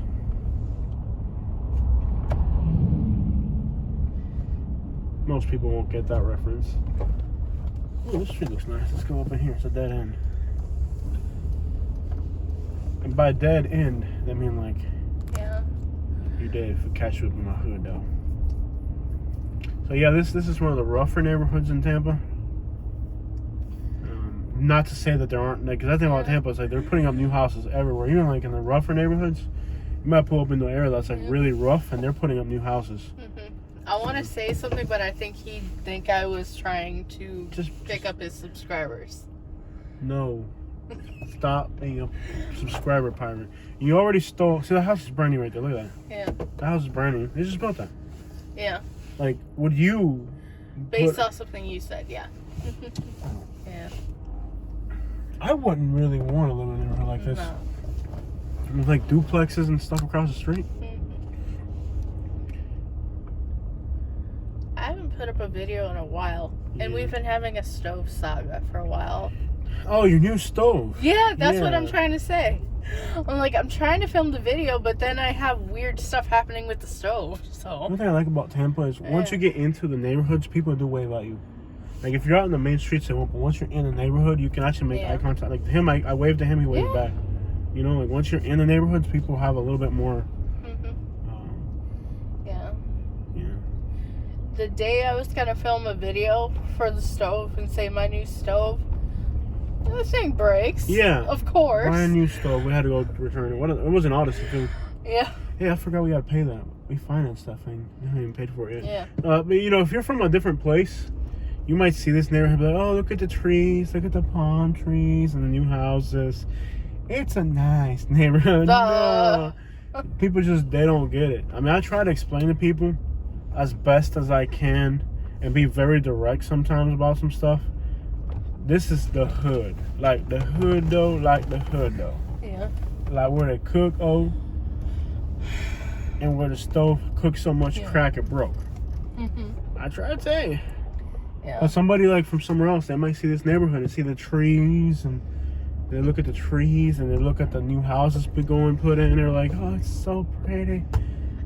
Most people won't get that reference. Oh, this street looks nice. Let's go up in here. It's a dead end. And by dead end, they mean like... Yeah. You're dead if we catch you up in my hood, though. So yeah, this is one of the rougher neighborhoods in Tampa. Not to say that there aren't, because I think about Tampa, it's like they're putting up new houses everywhere. Even like in the rougher neighborhoods, you might pull up into an area that's like really rough, and they're putting up new houses. Mm-hmm. I want to say something, but I think he'd think I was trying to just pick up his subscribers. No. Stop being a subscriber pirate. You already stole. See, the house is burning right there. Look at that. Yeah. The house is burning. They just built that. Yeah. Like, would you... Based off something you said, yeah. Yeah. I wouldn't really want to live in a neighborhood like this. No. With like duplexes and stuff across the street. I haven't put up a video in a while. And we've been having a stove saga for a while. Oh, your new stove. Yeah, that's what I'm trying to say. I'm like, I'm trying to film the video, but then I have weird stuff happening with the stove. So One thing I like about Tampa is once you get into the neighborhoods, people do wave at you. Like if you're out in the main streets, they won't. But once you're in the neighborhood, you can actually make eye contact. Like him, I waved to him, he waved back. You know, like once you're in the neighborhoods, people have a little bit more. Yeah. Yeah. The day I was gonna film a video for the stove and say my new stove, this thing breaks. Yeah. Of course. Brand new stove. We had to go return it. It was an Odyssey too. Yeah. Hey, I forgot we got to pay that. We financed that thing. We haven't even paid for it Yeah. yet. But you know, if you're from a different place, you might see this neighborhood and be like, oh, look at the trees, look at the palm trees and the new houses. It's a nice neighborhood. No. People just, they don't get it. I mean, I try to explain to people as best as I can and be very direct sometimes about some stuff. This is the hood. Like the hood though, like the hood though. Yeah. Like where they cook, and where the stove cooks so much crack it broke. I try to tell you. Yeah. But somebody like from somewhere else, they might see this neighborhood and see the trees, and they look at the trees and they look at the new houses put in, and they're like, oh, it's so pretty.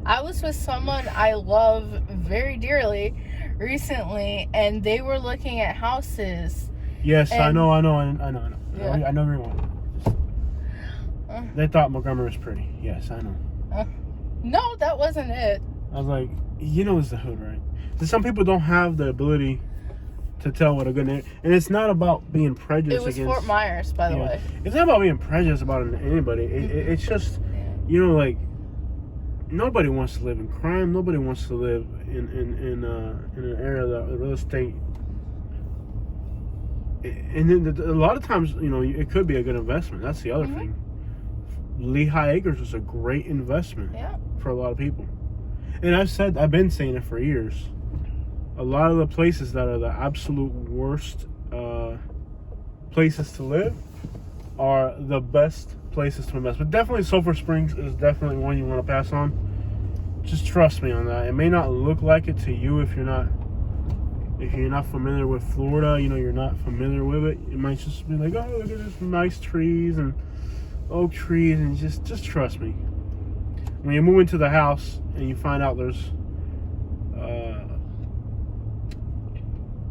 I was with someone I love very dearly recently, and they were looking at houses. Yes, and, I know. Yeah. I know everyone. They thought Montgomery was pretty. Yes, I know. No, that wasn't it. I was like, you know, it's the hood, right? Some people don't have the ability to tell what a good neighborhood. And it's not about being prejudiced against... It was against... Fort Myers, by the way. It's not about being prejudiced about anybody. It's just, you know, like, nobody wants to live in crime. Nobody wants to live in an area that the real estate. And then a lot of times, it could be a good investment. That's the other thing. Lehigh Acres is a great investment for a lot of people. And I've been saying it for years. A lot of the places that are the absolute worst places to live are the best places to invest. But definitely Sulfur Springs is definitely one you want to pass on. Just trust me on that. It may not look like it to you if you're not familiar with Florida, you're not familiar with it. You might just be like, oh, look at this nice trees and oak trees, and just trust me. When you move into the house and you find out there's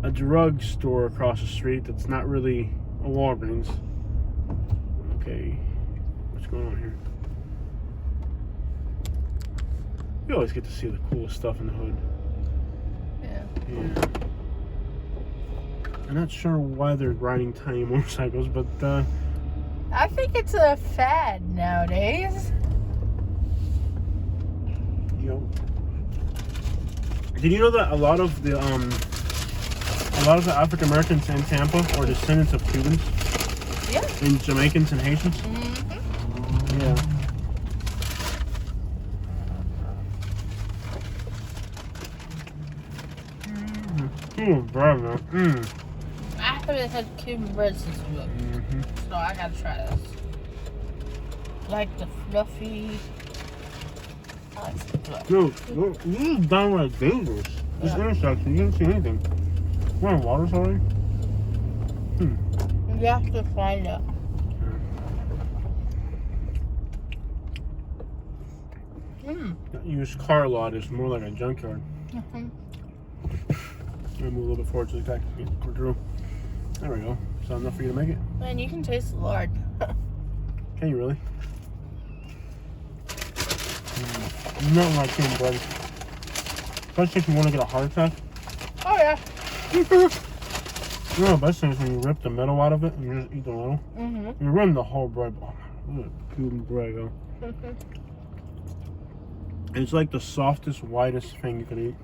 a drug store across the street that's not really a Walgreens. Okay, what's going on here? You always get to see the coolest stuff in the hood. Yeah. I'm not sure why they're riding tiny motorcycles, but I think it's a fad nowadays. Did you know that a lot of the African Americans in Tampa are descendants of Cubans? Yeah. And Jamaicans and Haitians? Mm-hmm. Yeah. Cuban bread, man. I haven't had Cuban bread since we looked. So I gotta try this. Like the fluffy. I like the fluffy. Dude, this is downright dangerous. This intersection, you didn't see anything. We're in water already? You have to find it. That used car lot is more like a junkyard. I'm gonna move a little bit forward so the guy can get through. There we go. Is that enough for you to make it? Man, you can taste the lard. Can you really? Nothing like Cuban bread. Especially if you want to get a heart attack. Oh yeah. The best thing is when you rip the metal out of it and you just eat the metal. You run the whole bread. Oh, look at Cuban bread, yo. It's like the softest, whitest thing you could eat.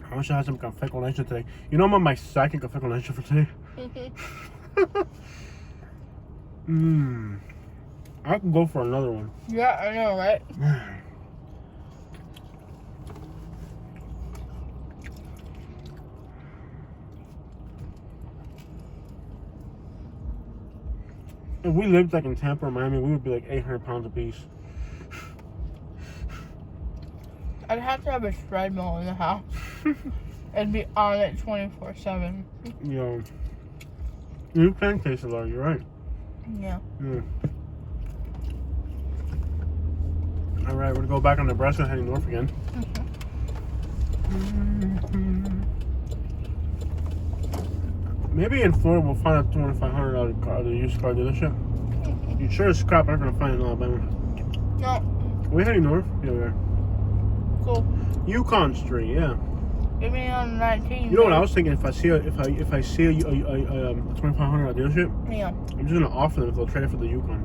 I wish I had some café con leche today. You know, I'm on my second café con leche for today. I could go for another one. Yeah, I know, right? If we lived like in Tampa or Miami, we would be like 800 pounds apiece. I'd have to have a treadmill in the house and be on it 24/7. Yo, you can taste a lot. You're right. Yeah. All right, we're gonna go back on Nebraska, heading north again. Maybe in Florida we'll find a $2,500 car, the used car dealership. You sure as crap aren't gonna find it in Alabama. No. Are we heading north? Yeah, we are. Cool. Yukon Street, yeah. Give me on 19. You know what I was thinking? If I see a $2,500 dealership, Yeah. I'm just gonna offer them if they'll trade it for the Yukon.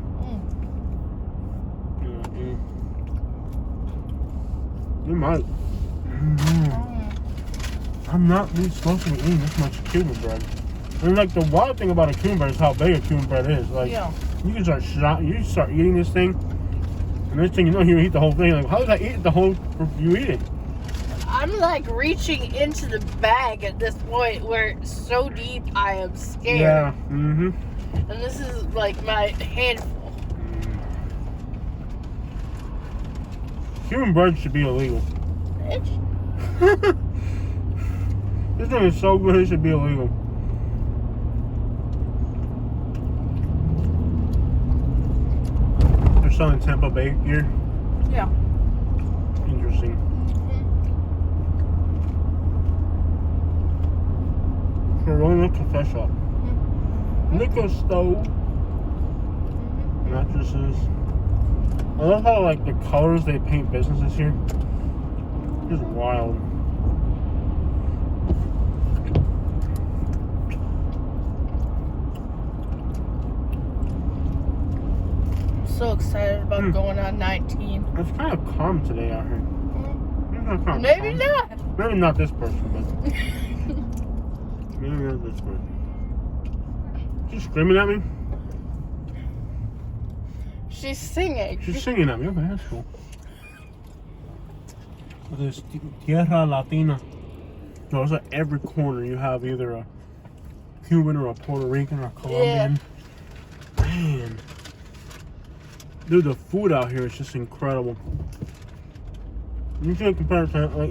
You might. I'm not really supposed to be eating this much Cuban bread. And like the wild thing about a Cuban bread is how big a Cuban bread is. Like you can start eating this thing, and next thing you know, you eat the whole thing. Like, how did I eat the whole? You eat it? I'm like reaching into the bag at this point where it's so deep I am scared. Yeah. And this is like my handful. Cuban bread should be illegal. Bitch. This thing is so good, it should be illegal. They're selling Tampa Bay here. Yeah. Interesting. Corona Cafe Shop. Liquor stove. Mattresses. I love how like the colors they paint businesses here. Just wild. so excited about going on 19. It's kind of calm today out here. Maybe not. Maybe not this person, but maybe not this person. She's screaming at me? She's singing. She's singing at me. Okay, that's cool. This Tierra Latina. No, it's at every corner you have either a Cuban or a Puerto Rican or a Colombian. Yeah. Man. Dude, the food out here is just incredible. You can't compare it to, like,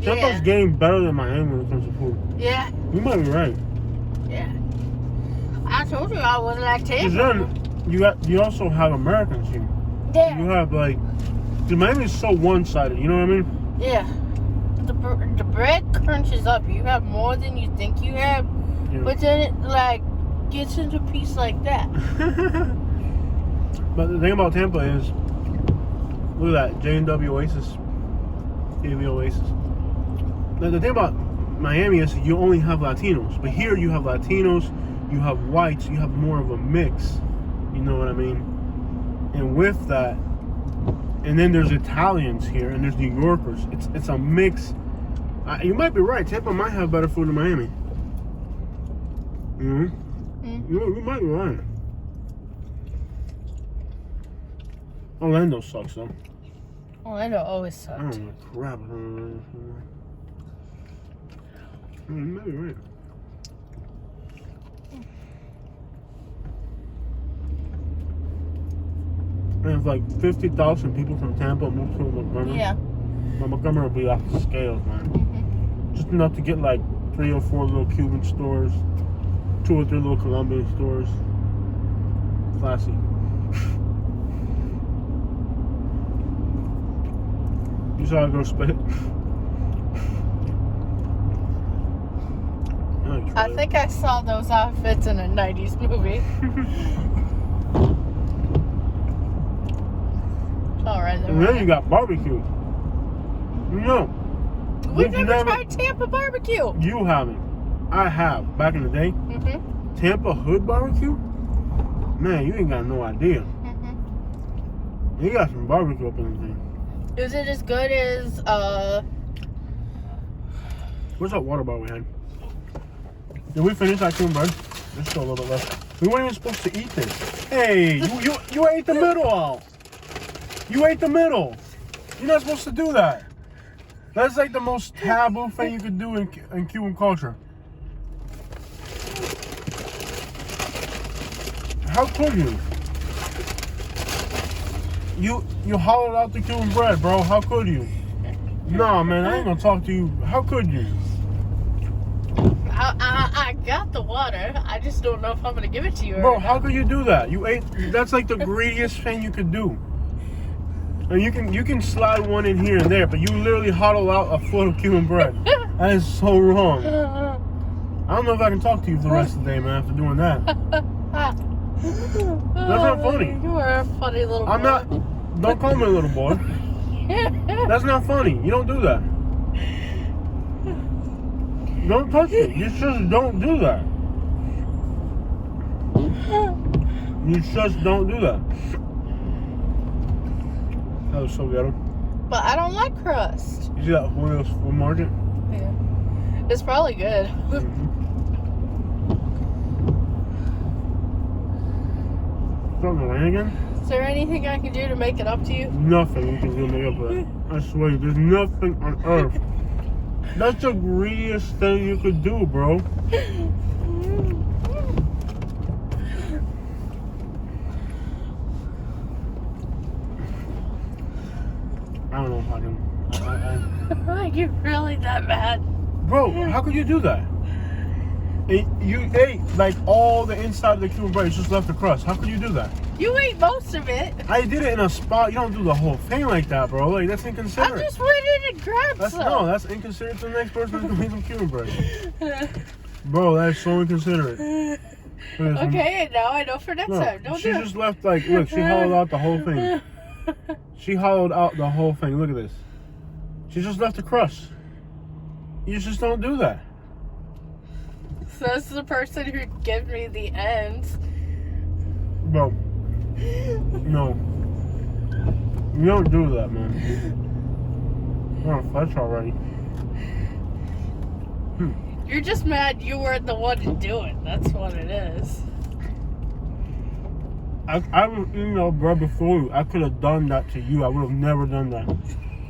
Tampa's getting better than Miami when it comes to food. Yeah. You might be right. Yeah. I told you I wouldn't like Tampa. Then you also have Americans here. Yeah. You have like, dude, Miami is so one-sided. You know what I mean? Yeah. The bread crunches up. You have more than you think you have, but then it like gets into a piece like that. But the thing about Tampa is, look at that J&W Oasis, TV Oasis. The thing about Miami is you only have Latinos, but here you have Latinos, you have whites, you have more of a mix. You know what I mean? And with that, and then there's Italians here, and there's New Yorkers. It's a mix. You might be right. Tampa might have better food than Miami. You might be right. Orlando sucks though. Orlando always sucked. I don't know, crap. You might be right. There's like 50,000 people from Tampa moved to Montgomery. Yeah. But Montgomery will be off the scales, man. Just enough to get like 3 or 4 little Cuban stores, 2 or 3 little Colombian stores. Classy. You saw a girl spit. I think I saw those outfits in a 90s movie. Alright, and then you got barbecue. No. We've never tried Tampa barbecue. You haven't. I have. Back in the day. Tampa hood barbecue? Man, you ain't got no idea. You got some barbecue up in the thing. Is it as good as, Where's that water bottle we had? Did we finish that Cuban bread? There's still a little bit left. We weren't even supposed to eat this. Hey, you ate the middle out. You ate the middle. You're not supposed to do that. That's like the most taboo thing you could do in Cuban culture. How could you? You hollowed out the Cuban bread, bro. How could you? Nah, man, I ain't gonna talk to you. How could you? I got the water. I just don't know if I'm gonna give it to you. Bro, how could you do that? You ate. That's like the greediest thing you could do. And you can slide one in here and there, but you literally hollowed out a foot of Cuban bread. That is so wrong. I don't know if I can talk to you for the rest of the day, man, after doing that. That's not funny. You are a funny little boy. I'm not. Don't call me a little boy. That's not funny. You don't do that. Don't touch it. You just don't do that. You just don't do that. That was so ghetto. But I don't like crust. You see that Julio's Food Market? Yeah. It's probably good. Starting to rain again? Is there anything I can do to make it up to you? Nothing you can do to make up for that. I swear, there's nothing on earth. That's the greediest thing you could do, bro. I don't know if I can. Are you really that bad? Bro, how could you do that? You ate like all the inside of the Cuban bread, you just left the crust. How could you do that? You ate most of it. I did it in a spot. You don't do the whole thing like that, bro. Like, that's inconsiderate. I just went in and grabbed some. No, that's inconsiderate to the next person who's gonna eat some Cuban bread. Bro, that is so inconsiderate. Okay, now I know for next time. Don't she do just left, like, look, she hollowed out the whole thing. She hollowed out the whole thing. Look at this. She just left the crust. You just don't do that. So this is the person who gave me the ends. Bro, No. You don't do that, man. You're on flesh already. You're just mad you weren't the one to do it. That's what it is. I was eating your bread before you. I could have done that to you. I would have never done that.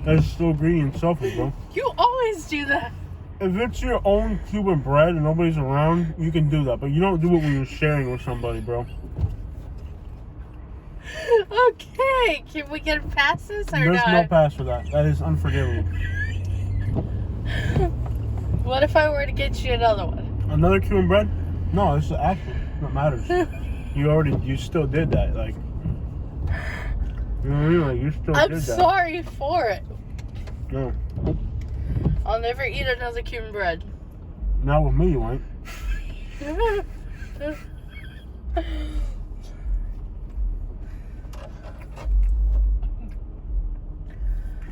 That's so greedy and selfish, bro. You always do that. If it's your own Cuban bread and nobody's around, you can do that. But you don't do it when you're sharing with somebody, bro. Okay, can we get past this or There's not? no pass for that. That is unforgivable. What if I were to get you another one? Another Cuban bread? No, it's the action that matters. You still did that. Like, you know what I mean? Like, you still I'm did that. sorry for it. No. I'll never eat another Cuban bread. Not with me, you ain't. Look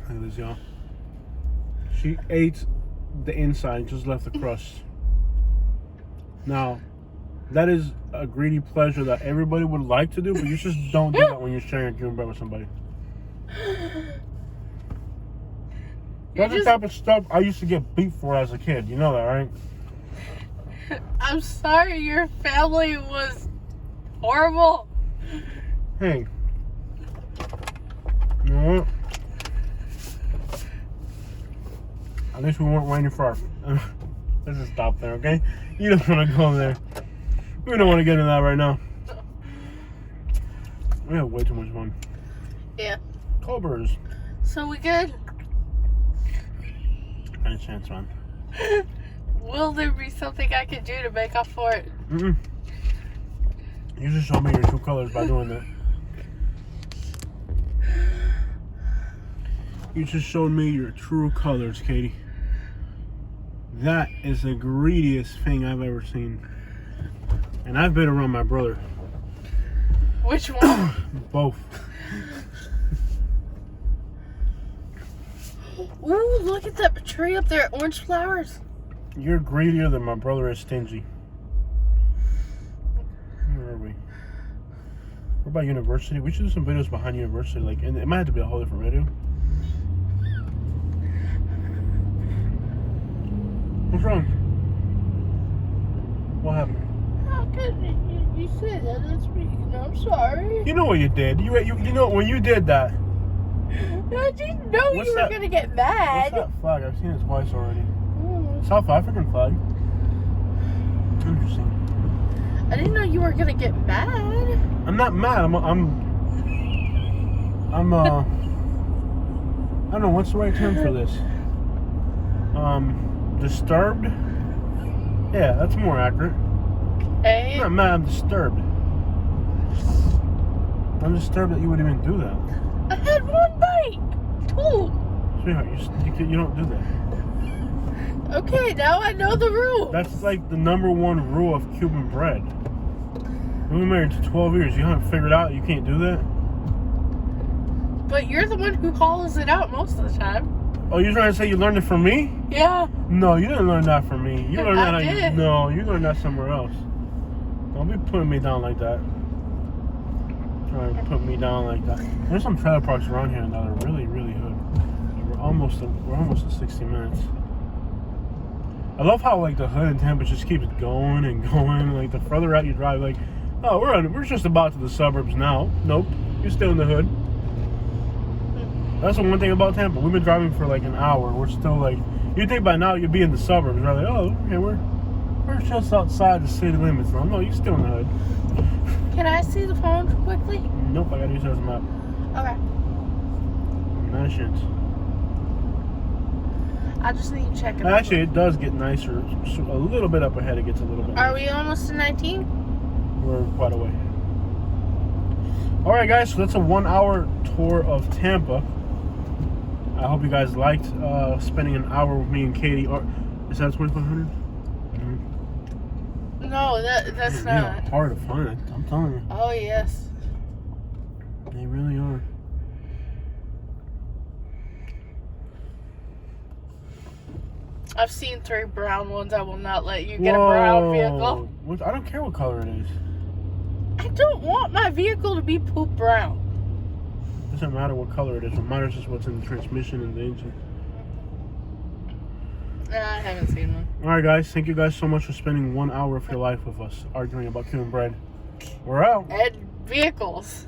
at this, y'all. She ate the inside and just left the crust. Now, that is a greedy pleasure that everybody would like to do, but you just don't do that when you're sharing a Cuban bread with somebody. That's the type of stuff I used to get beat for as a kid. You know that, right? I'm sorry your family was horrible. Hey. You know what? At least we weren't waiting for our... Let's just stop there, okay? You don't want to go there. We don't want to get into that right now. We have way too much fun. Yeah. Cobras. So we good? Any chance, man. Will there be something I can do to make up for it? Mm-mm. You just showed me your true colors by doing that. You just showed me your true colors, Katie. That is the greediest thing I've ever seen. And I've been around my brother. Which one? Both. Ooh, look at that tree up there. Orange flowers. You're greedier than my brother is stingy. Where are we? We're by University. We should do some videos behind University. Like, and it might have to be a whole different video. What's wrong? What happened? How could you say that? That's me. I'm sorry. You know what you did. You know when you did that. I didn't know What's you were that? gonna get What's mad. that flag? I've seen it twice already. South African flag. Interesting. I didn't know you were gonna get mad. I'm not mad. I don't know what's the right term for this. Disturbed. Yeah, that's more accurate. Hey. I'm not mad. I'm disturbed. I'm disturbed that you would even do that. I had one bite. Two. Sweetheart, you don't do that. Okay, now I know the rule. That's like the #1 rule of Cuban bread. We've been married for 12 years. You haven't figured out you can't do that? But you're the one who calls it out most of the time. Oh, you're trying to say you learned it from me? Yeah. No, you didn't learn that from me. You learned I that. did. No, you learned that somewhere else. Don't be putting me down like that. Trying to put me down like that. There's some trailer parks around here that are really, really good. We're almost at 60 minutes. I love how like the hood in Tampa just keeps going and going. Like the further out you drive, like, oh, we're just about to the suburbs now. Nope, you're still in the hood. That's the one thing about Tampa. We've been driving for like an hour. We're still like, you'd think by now you'd be in the suburbs. We're like, oh, okay, we're just outside the city limits. No, you're still in the hood. Can I see the phone quickly? Nope, I gotta use it as a map. Okay. Not a chance. I just need to check it. Actually, it does get nicer. A little bit up ahead, it gets a little bit Are nicer. we almost to 19? We're quite away. Alright guys, so that's a 1-hour tour of Tampa. I hope you guys liked spending an hour with me and Katie. Or is that 2,500? No, that's They are not. hard to find, I'm telling you. Oh, yes. They really are. I've seen 3 brown ones. I will not let you get a brown vehicle. I don't care what color it is. I don't want my vehicle to be poop brown. Doesn't matter what color it is. What matters is what's in the transmission and the engine. I haven't seen one. All right, guys. Thank you guys so much for spending 1 hour of your life with us arguing about Cuban bread. We're out. And vehicles.